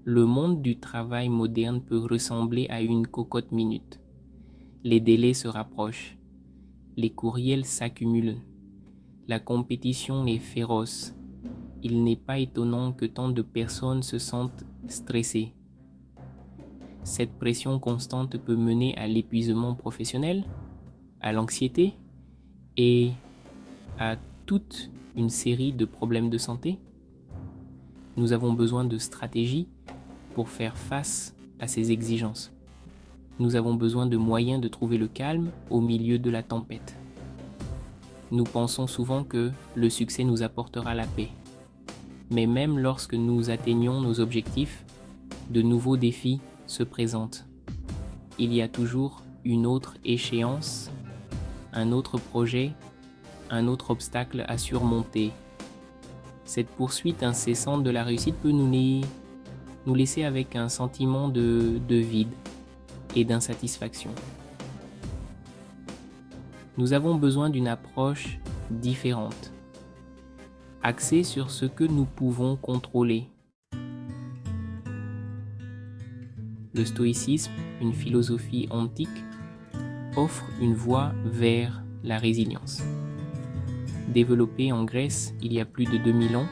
Le monde du travail moderne peut ressembler à une cocotte minute. Les délais se rapprochent, les courriels s'accumulent, la compétition est féroce. Il n'est pas étonnant que tant de personnes se sentent stressées. Cette pression constante peut mener à l'épuisement professionnel, à l'anxiété et à toute une série de problèmes de santé. Nous avons besoin de stratégies pour faire face à ces exigences. Nous avons besoin de moyens de trouver le calme au milieu de la tempête. Nous pensons souvent que le succès nous apportera la paix. Mais même lorsque nous atteignons nos objectifs, de nouveaux défis se présentent. Il y a toujours une autre échéance, un autre projet, un autre obstacle à surmonter. Cette poursuite incessante de la réussite peut nous laisser avec un sentiment de vide et d'insatisfaction. Nous avons besoin d'une approche différente, axée sur ce que nous pouvons contrôler. Le stoïcisme, une philosophie antique, offre une voie vers la résilience. Développé en Grèce il y a plus de 2000 ans,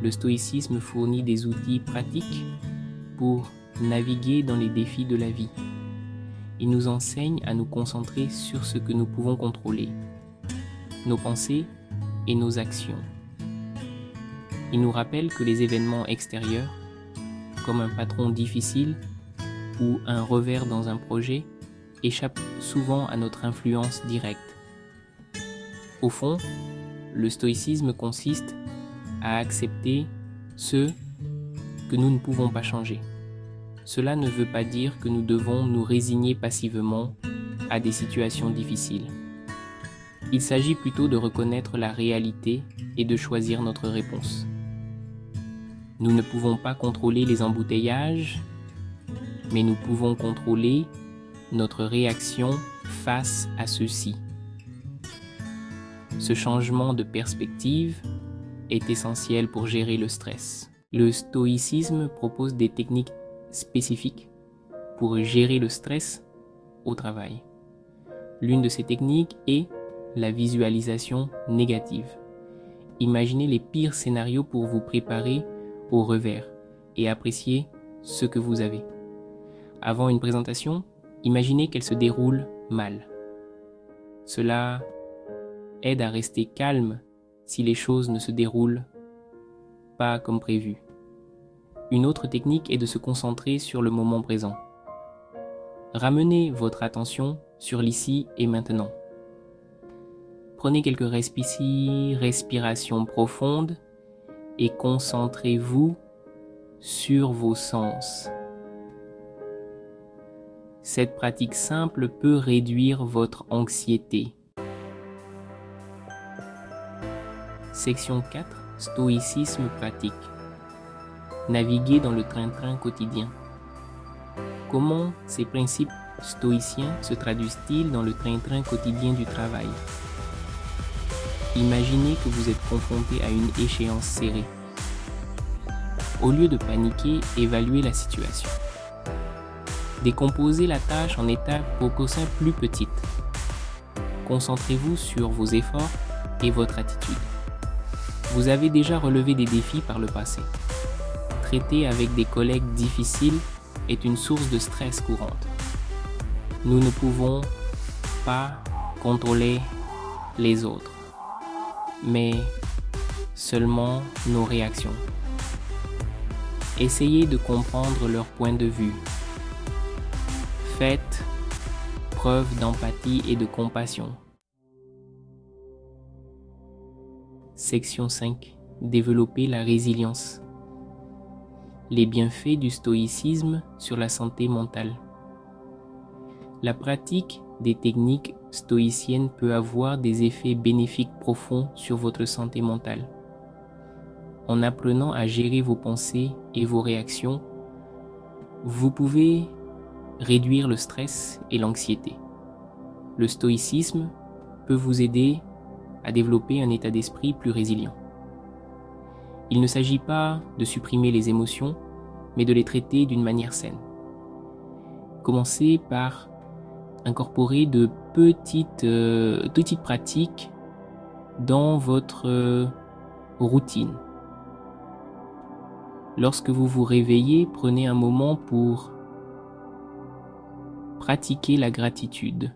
le stoïcisme fournit des outils pratiques pour naviguer dans les défis de la vie. Il nous enseigne à nous concentrer sur ce que nous pouvons contrôler, nos pensées et nos actions. Il nous rappelle que les événements extérieurs, comme un patron difficile ou un revers dans un projet, échappent souvent à notre influence directe. Au fond, le stoïcisme consiste à accepter ce que nous ne pouvons pas changer. Cela ne veut pas dire que nous devons nous résigner passivement à des situations difficiles. Il s'agit plutôt de reconnaître la réalité et de choisir notre réponse. Nous ne pouvons pas contrôler les embouteillages, mais nous pouvons contrôler notre réaction face à ceux-ci. Ce changement de perspective est essentiel pour gérer le stress. Le stoïcisme propose des techniques spécifiques pour gérer le stress au travail. L'une de ces techniques est la visualisation négative. Imaginez les pires scénarios pour vous préparer au revers et apprécier ce que vous avez. Avant une présentation, imaginez qu'elle se déroule mal. Cela aide à rester calme si les choses ne se déroulent pas comme prévu. Une autre technique est de se concentrer sur le moment présent. Ramenez votre attention sur l'ici et maintenant. Prenez quelques respirations profondes et concentrez-vous sur vos sens. Cette pratique simple peut réduire votre anxiété. Section 4. Stoïcisme pratique. Naviguer dans le train-train quotidien. Comment ces principes stoïciens se traduisent-ils dans le train-train quotidien du travail? Imaginez que vous êtes confronté à une échéance serrée. Au lieu de paniquer, évaluez la situation. Décomposez la tâche en étapes au quotient plus petites. Concentrez-vous sur vos efforts et votre attitude. Vous avez déjà relevé des défis par le passé. Traiter avec des collègues difficiles est une source de stress courante. Nous ne pouvons pas contrôler les autres, mais seulement nos réactions. Essayez de comprendre leur point de vue. Faites preuve d'empathie et de compassion. Section 5. Développer la résilience. Les bienfaits du stoïcisme sur la santé mentale. La pratique des techniques stoïciennes peut avoir des effets bénéfiques profonds sur votre santé mentale. En apprenant à gérer vos pensées et vos réactions, vous pouvez réduire le stress et l'anxiété. Le stoïcisme peut vous aider à développer un état d'esprit plus résilient. Il ne s'agit pas de supprimer les émotions, mais de les traiter d'une manière saine. Commencez par incorporer de petites pratiques dans votre routine. Lorsque vous vous réveillez, prenez un moment pour pratiquer la gratitude.